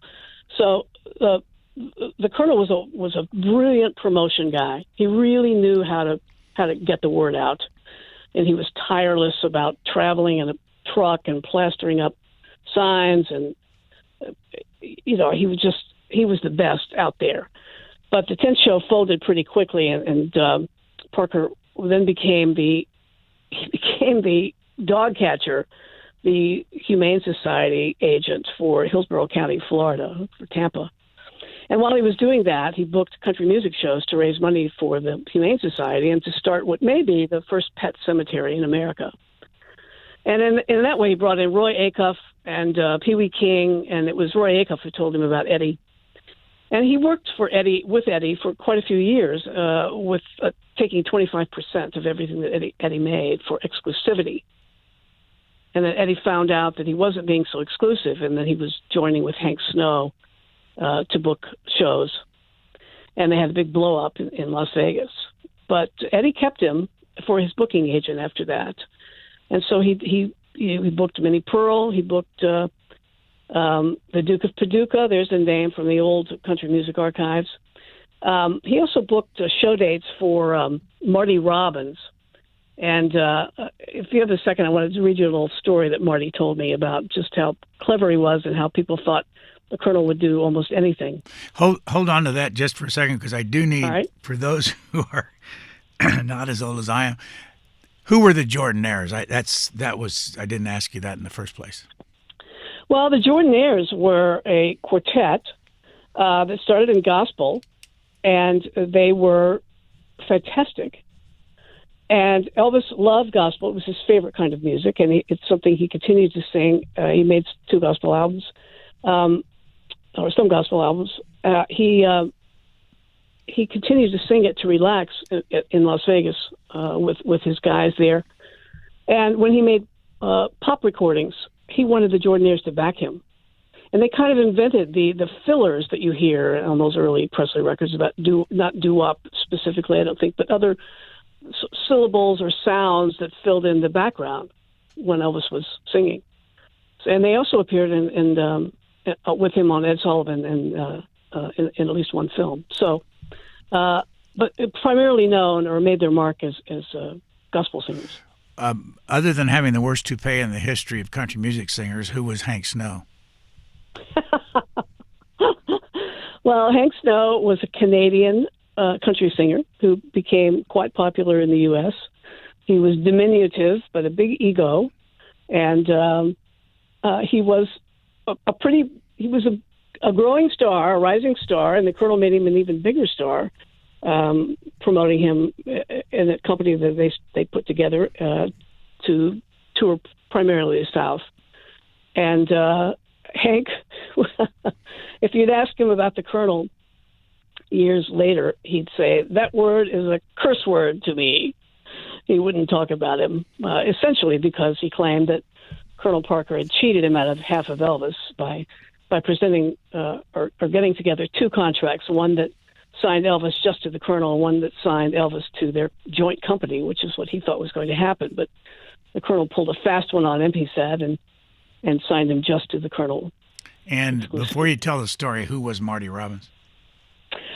So the Colonel was a brilliant promotion guy. He really knew how to get the word out, and he was tireless about traveling in a truck and plastering up signs, and he was the best out there. But the tent show folded pretty quickly, and Parker then became the dog catcher, the Humane Society agent for Hillsborough County, Florida, for Tampa. And while he was doing that, he booked country music shows to raise money for the Humane Society and to start what may be the first pet cemetery in America. And in that way, he brought in Roy Acuff and Pee Wee King, and it was Roy Acuff who told him about Eddie. And he worked with Eddie for quite a few years, with taking 25% of everything that Eddie made for exclusivity. And then Eddie found out that he wasn't being so exclusive, and that he was joining with Hank Snow to book shows. And they had a big blow up in Las Vegas. But Eddie kept him for his booking agent after that. And so he booked Minnie Pearl. He booked the Duke of Paducah. There's a name from the old country music archives. He also booked show dates for Marty Robbins. And if you have a second, I wanted to read you a little story that Marty told me about just how clever he was and how people thought the Colonel would do almost anything. Hold on to that just for a second, because I do need, right, for those who are not as old as I am, who were the Jordanaires? I didn't ask you that in the first place. Well, the Jordanaires were a quartet that started in gospel, and they were fantastic. And Elvis loved gospel. It was his favorite kind of music, and it's something he continued to sing. He made 2 gospel albums, or some gospel albums. He continued to sing it to relax in Las Vegas with his guys there. And when he made pop recordings, he wanted the Jordanaires to back him. And they kind of invented the fillers that you hear on those early Presley records about not doo-wop specifically, I don't think, but other syllables or sounds that filled in the background when Elvis was singing. And they also appeared in with him on Ed Sullivan in at least one film. So, but primarily known or made their mark as gospel singers. Other than having the worst toupee in the history of country music singers, who was Hank Snow? Well, Hank Snow was a Canadian country singer who became quite popular in the U.S. He was diminutive, but a big ego, and he was a growing star, a rising star, and the Colonel made him an even bigger star, promoting him in a company that they put together to tour primarily the South. And Hank, if you'd ask him about the Colonel years later, he'd say, that word is a curse word to me. He wouldn't talk about him, essentially because he claimed that Colonel Parker had cheated him out of half of Elvis by presenting or getting together 2 contracts, one that signed Elvis just to the Colonel and one that signed Elvis to their joint company, which is what he thought was going to happen. But the Colonel pulled a fast one on him, he said, and signed him just to the Colonel. And before you tell the story, who was Marty Robbins?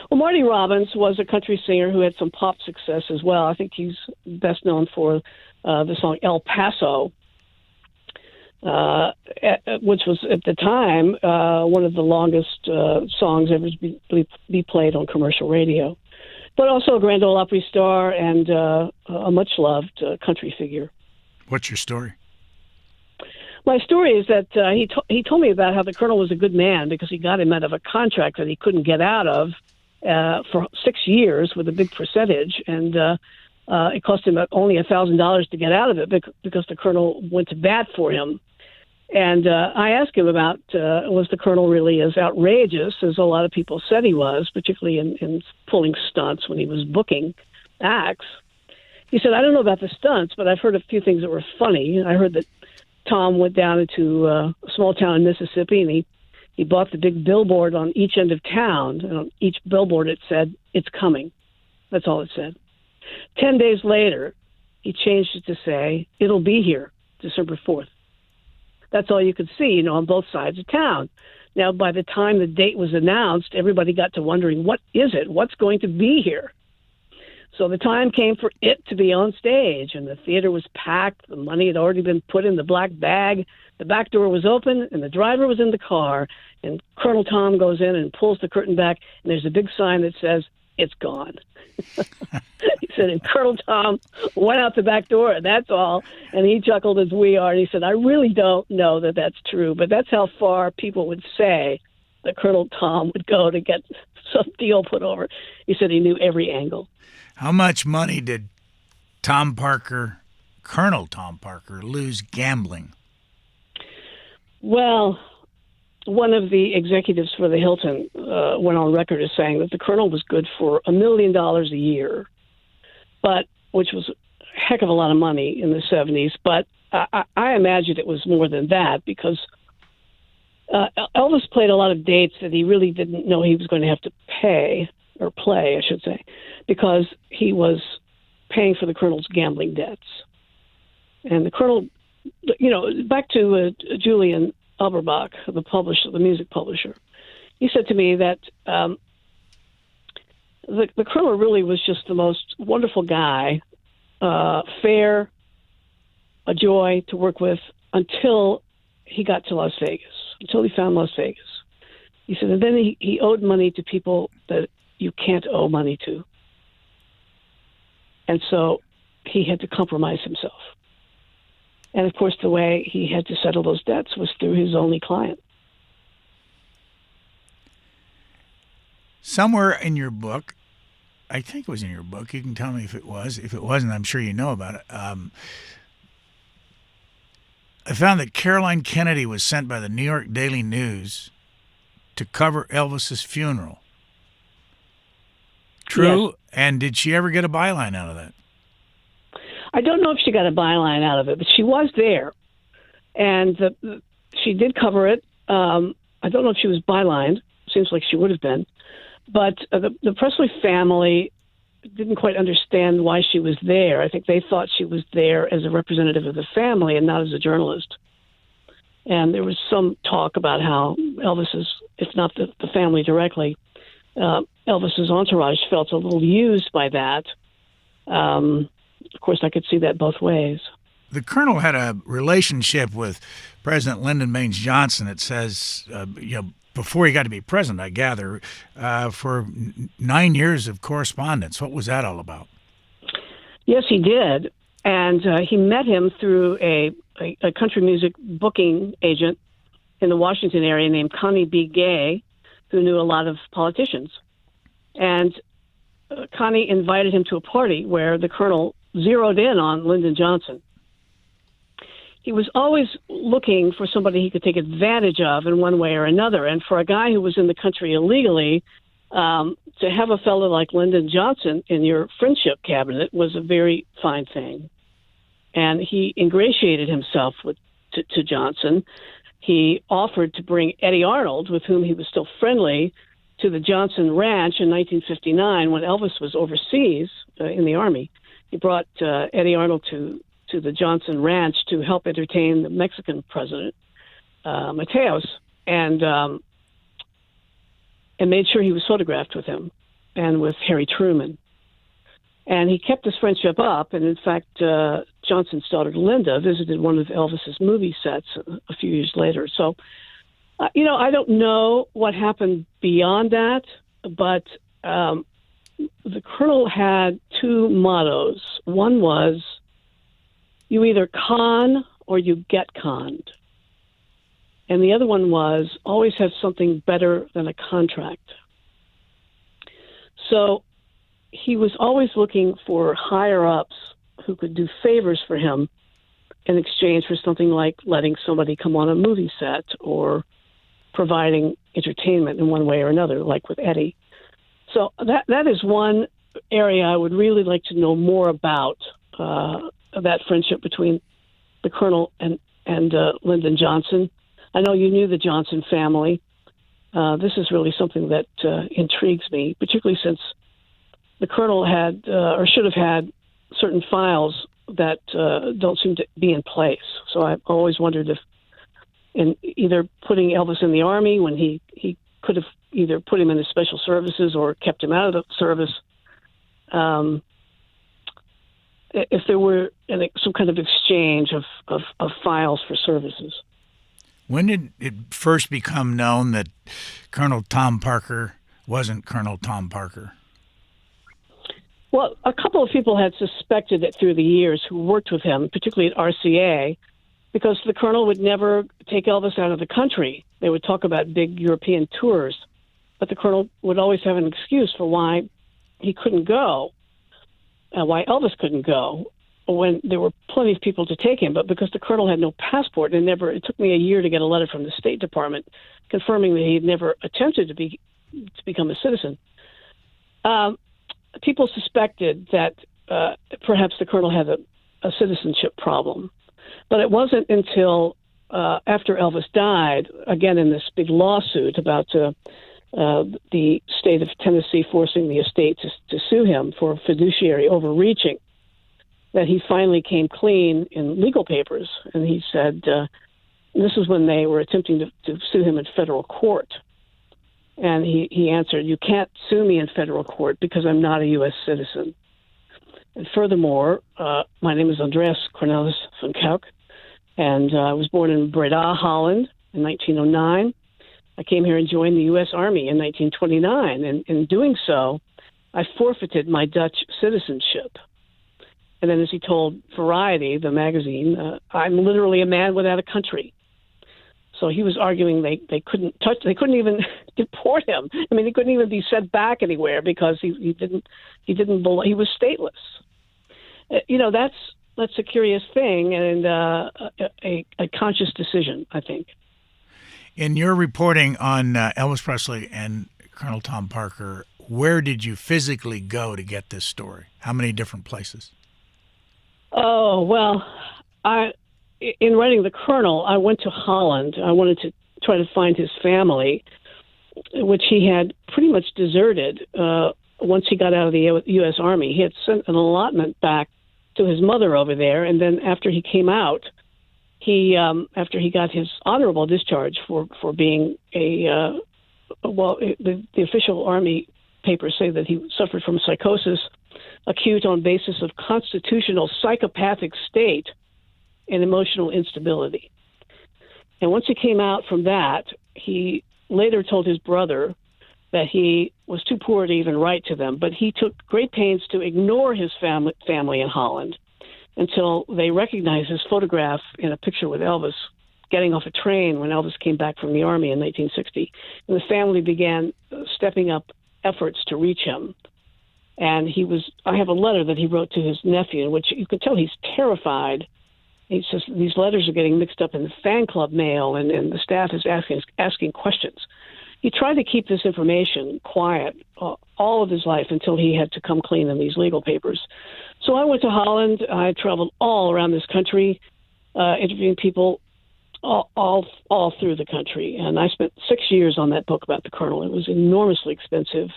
Well, Marty Robbins was a country singer who had some pop success as well. I think he's best known for the song El Paso, which was at the time one of the longest songs ever to be played on commercial radio, but also a Grand Ole Opry star and a much-loved country figure. What's your story? My story is that he told me about how the Colonel was a good man because he got him out of a contract that he couldn't get out of for 6 years with a big percentage, and it cost him only $1,000 to get out of it because the Colonel went to bat for him. And I asked him about was the Colonel really as outrageous as a lot of people said he was, particularly in pulling stunts when he was booking acts. He said, I don't know about the stunts, but I've heard a few things that were funny. I heard that Tom went down into a small town in Mississippi, and he bought the big billboard on each end of town. And on each billboard it said, "It's coming." That's all it said. 10 days later, he changed it to say, "It'll be here, December 4th." That's all you could see, on both sides of town. Now, by the time the date was announced, everybody got to wondering, what is it? What's going to be here? So the time came for it to be on stage, and the theater was packed. The money had already been put in the black bag. The back door was open, and the driver was in the car. And Colonel Tom goes in and pulls the curtain back, and there's a big sign that says, "It's gone." He said, and Colonel Tom went out the back door, and that's all. And he chuckled as we are. And he said, I really don't know that that's true, but that's how far people would say that Colonel Tom would go to get some deal put over. He said he knew every angle. How much money did Colonel Tom Parker, lose gambling? Well, one of the executives for the Hilton went on record as saying that the Colonel was good for $1 million a year, which was a heck of a lot of money in the 70s. But I imagine it was more than that, because Elvis played a lot of dates that he really didn't know he was going to have to play, I should say, because he was paying for the Colonel's gambling debts. And the Colonel, back to Julian Elberbach, the music publisher, he said to me that the Colonel really was just the most wonderful guy, fair, a joy to work with, until he got to Las Vegas, until he found Las Vegas. He said, and then he owed money to people that you can't owe money to. And so he had to compromise himself. And, of course, the way he had to settle those debts was through his only client. Somewhere in your book, I think it was in your book, you can tell me if it was. If it wasn't, I'm sure you know about it. I found that Caroline Kennedy was sent by the New York Daily News to cover Elvis's funeral. True? Yes. And did she ever get a byline out of that? I don't know if she got a byline out of it, but she was there. And she did cover it. I don't know if she was bylined. Seems like she would have been. But the Presley family didn't quite understand why she was there. I think they thought she was there as a representative of the family and not as a journalist. And there was some talk about how Elvis's, if not the family directly, Elvis's entourage felt a little used by that. Of course, I could see that both ways. The Colonel had a relationship with President Lyndon Baines Johnson, it says, before he got to be president, I gather, for 9 years of correspondence. What was that all about? Yes, he did. And he met him through a country music booking agent in the Washington area named Connie B. Gay, who knew a lot of politicians. And Connie invited him to a party where the Colonel zeroed in on Lyndon Johnson. He was always looking for somebody he could take advantage of in one way or another. And for a guy who was in the country illegally, to have a fellow like Lyndon Johnson in your friendship cabinet was a very fine thing. And he ingratiated himself to Johnson. He offered to bring Eddie Arnold, with whom he was still friendly, to the Johnson Ranch in 1959 when Elvis was overseas in the Army. He brought Eddie Arnold to the Johnson Ranch to help entertain the Mexican president, Mateos, and made sure he was photographed with him and with Harry Truman. And he kept this friendship up, and in fact, Johnson's daughter Linda visited one of Elvis's movie sets a few years later. So, I don't know what happened beyond that, but the Colonel had two mottos. One was, you either con or you get conned. And the other one was, always have something better than a contract. So he was always looking for higher-ups who could do favors for him in exchange for something like letting somebody come on a movie set or providing entertainment in one way or another, like with Eddie. So that is one area I would really like to know more about, that friendship between the Colonel and Lyndon Johnson. I know you knew the Johnson family. This is really something that intrigues me, particularly since the Colonel had or should have had certain files that don't seem to be in place. So I've always wondered if, in either putting Elvis in the Army when he could have either put him in the special services or kept him out of the service, if there were some kind of exchange of files for services. When did it first become known that Colonel Tom Parker wasn't Colonel Tom Parker? Well, a couple of people had suspected it through the years who worked with him, particularly at RCA, because the Colonel would never take Elvis out of the country. They would talk about big European tours, but the Colonel would always have an excuse for why he couldn't go, why Elvis couldn't go. when there were plenty of people to take him, but because the colonel had no passport and it took me a year to get a letter from the State Department confirming that he had never attempted to become a citizen. People suspected that perhaps the colonel had a citizenship problem, but it wasn't until after Elvis died, again in this big lawsuit about the state of Tennessee forcing the estate to sue him for fiduciary overreaching, that he finally came clean in legal papers. And he said, this is when they were attempting to sue him in federal court. And he answered, "You can't sue me in federal court because I'm not a U.S. citizen. And furthermore, my name is Andreas Cornelis van Kuik, and I was born in Breda, Holland in 1909. I came here and joined the U.S. Army in 1929, and in doing so, I forfeited my Dutch citizenship." And then as he told Variety, the magazine, "I'm literally a man without a country." So he was arguing they couldn't even deport him. I mean, he couldn't even be sent back anywhere because he didn't belong. He was stateless. That's a curious thing and a conscious decision, I think. In your reporting on Elvis Presley and Colonel Tom Parker, where did you physically go to get this story? How many different places? Oh, well, in writing The Colonel, I went to Holland. I wanted to try to find his family, which he had pretty much deserted once he got out of the U.S. Army. He had sent an allotment back to his mother over there, and then after he came out, after he got his honorable discharge for being the official Army papers say that he suffered from psychosis acute on basis of constitutional psychopathic state and emotional instability. And once he came out from that, he later told his brother that he was too poor to even write to them, but he took great pains to ignore his family in Holland until they recognized his photograph in a picture with Elvis getting off a train when Elvis came back from the Army in 1960. And the family began stepping up efforts to reach him. And I have a letter that he wrote to his nephew, in which you can tell he's terrified. He says these letters are getting mixed up in the fan club mail, and the staff is asking questions. He tried to keep this information quiet all of his life until he had to come clean in these legal papers. So I went to Holland. I traveled all around this country, interviewing people all through the country. And I spent 6 years on that book about the Colonel. It was enormously expensive.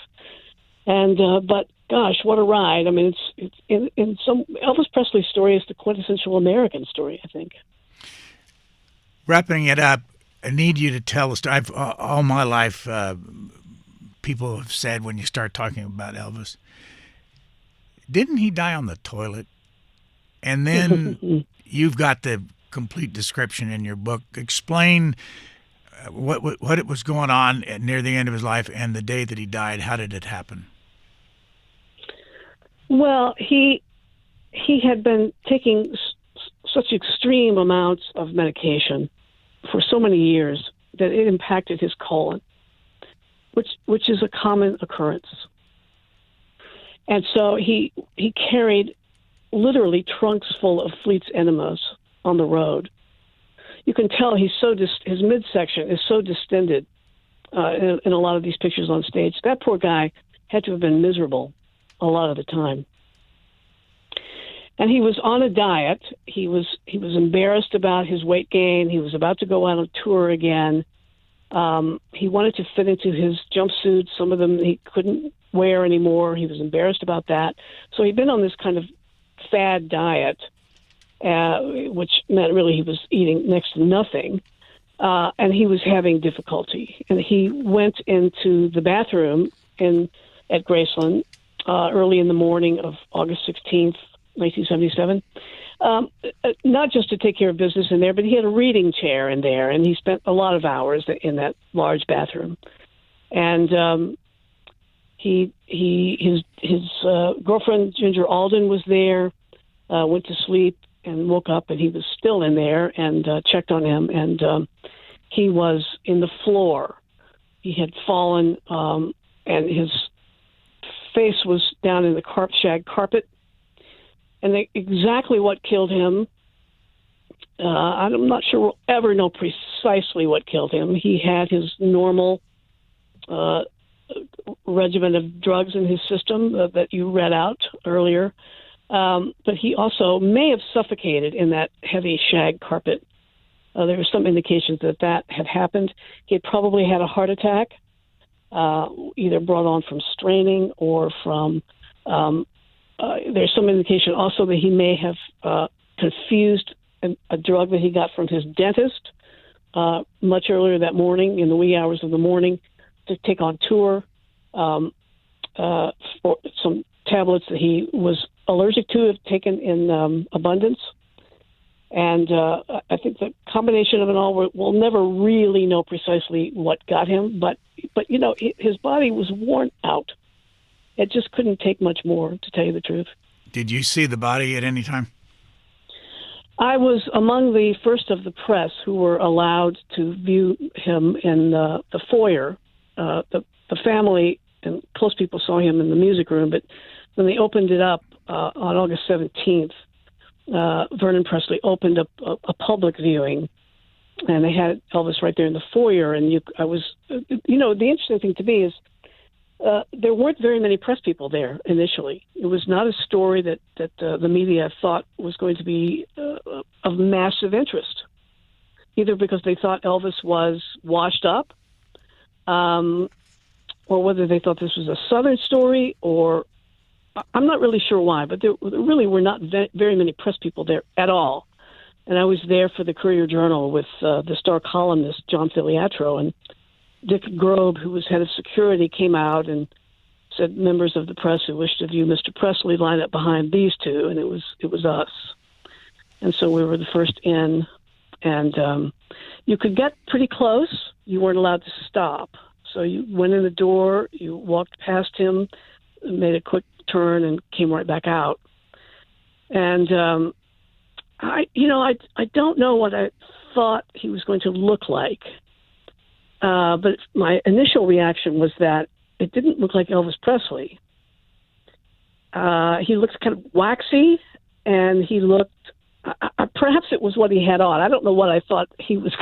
But gosh, what a ride. I mean, it's in some Elvis Presley's story is the quintessential American story, I think. Wrapping it up, I need you to tell us. All my life, people have said when you start talking about Elvis, didn't he die on the toilet? And then you've got the complete description in your book. Explain what it was going on near the end of his life and the day that he died. How did it happen? Well, he had been taking such extreme amounts of medication for so many years that it impacted his colon, which is a common occurrence. And so he carried literally trunks full of Fleet's enemas on the road. You can tell his midsection is so distended in a lot of these pictures on stage. That poor guy had to have been miserable a lot of the time. And he was on a diet. He was embarrassed about his weight gain. He was about to go on a tour again. He wanted to fit into his jumpsuits. Some of them he couldn't wear anymore. He was embarrassed about that. So he'd been on this kind of fad diet, which meant really he was eating next to nothing. And he was having difficulty. And he went into the bathroom at Graceland early in the morning of August 16th, 1977, not just to take care of business in there, but he had a reading chair in there, and he spent a lot of hours in that large bathroom. And his girlfriend Ginger Alden was there, went to sleep and woke up, and he was still in there, and checked on him, and he was in the floor. He had fallen, and his face was down in the shag carpet. And exactly what killed him, I'm not sure we'll ever know precisely what killed him. He had his normal regimen of drugs in his system that you read out earlier. But he also may have suffocated in that heavy shag carpet. There were some indications that had happened. He had probably had a heart attack, either brought on from straining or from... there's some indication also that he may have confused a drug that he got from his dentist much earlier that morning, in the wee hours of the morning, to take on tour for some tablets that he was allergic to, have taken in abundance. And I think the combination of it all, we'll never really know precisely what got him, but you know, his body was worn out. It just couldn't take much more, to tell you the truth. Did you see the body at any time? I was among the first of the press who were allowed to view him in the foyer. The family and close people saw him in the music room, but when they opened it up on August 17th, Vernon Presley opened up a public viewing, and they had Elvis right there in the foyer. And the interesting thing to me is there weren't very many press people there initially. It was not a story that the media thought was going to be of massive interest, either because they thought Elvis was washed up, or whether they thought this was a Southern story, or I'm not really sure why, but there really were not very many press people there at all. And I was there for the Courier-Journal with the star columnist John Filiatro, and Dick Grobe, who was head of security, came out and said members of the press who wished to view Mr. Presley line up behind these two, and it was us. And so we were the first in, and you could get pretty close. You weren't allowed to stop. So you went in the door, you walked past him, made a quick turn, and came right back out. And I don't know what I thought he was going to look like. But my initial reaction was that it didn't look like Elvis Presley. He looked kind of waxy, and he looked, perhaps it was what he had on. I don't know what I thought he was.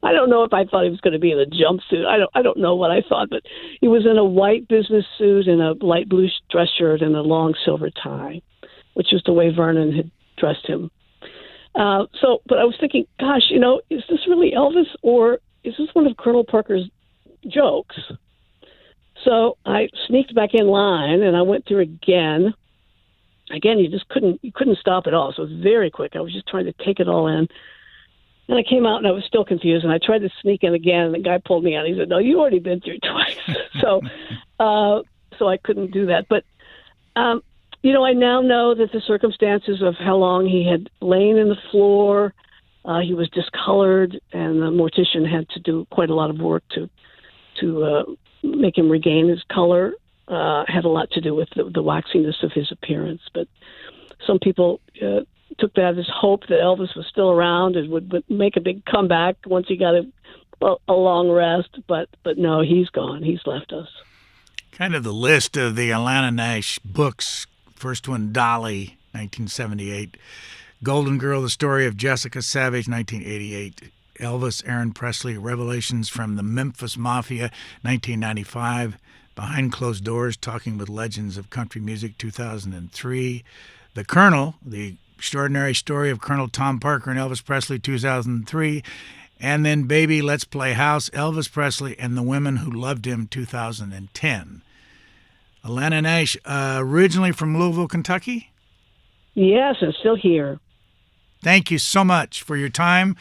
I don't know if I thought he was going to be in a jumpsuit. I don't know what I thought, but he was in a white business suit and a light blue dress shirt and a long silver tie, which is the way Vernon had dressed him. But I was thinking, gosh, is this really Elvis, or is this one of Colonel Parker's jokes? So I sneaked back in line, and I went through again. Again, you couldn't stop at all. So it was very quick. I was just trying to take it all in. And I came out, and I was still confused, and I tried to sneak in again, and the guy pulled me out. He said, "No, you've already been through twice." So I couldn't do that. But, I now know that the circumstances of how long he had lain in the floor, he was discolored, and the mortician had to do quite a lot of work to make him regain his color. Had a lot to do with the waxiness of his appearance. But some people took that as hope that Elvis was still around and would make a big comeback once he got a long rest. But no, he's gone. He's left us. Kind of the list of the Alanna Nash books. First one, Dolly, 1978. Golden Girl, The Story of Jessica Savage, 1988. Elvis, Aaron Presley, Revelations from the Memphis Mafia, 1995. Behind Closed Doors, Talking with Legends of Country Music, 2003. The Colonel, The Extraordinary Story of Colonel Tom Parker and Elvis Presley, 2003. And then Baby, Let's Play House, Elvis Presley and the Women Who Loved Him, 2010. Alanna Nash, originally from Louisville, Kentucky? Yes, and still here. Thank you so much for your time.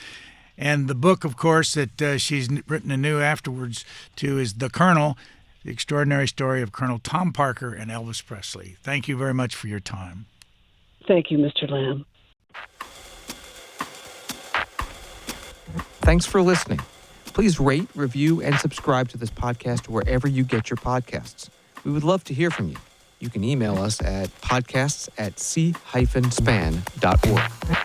And the book, of course, that she's written anew afterwards, too, is The Colonel, The Extraordinary Story of Colonel Tom Parker and Elvis Presley. Thank you very much for your time. Thank you, Mr. Lamb. Thanks for listening. Please rate, review, and subscribe to this podcast wherever you get your podcasts. We would love to hear from you. You can email us at podcasts@c-span.org.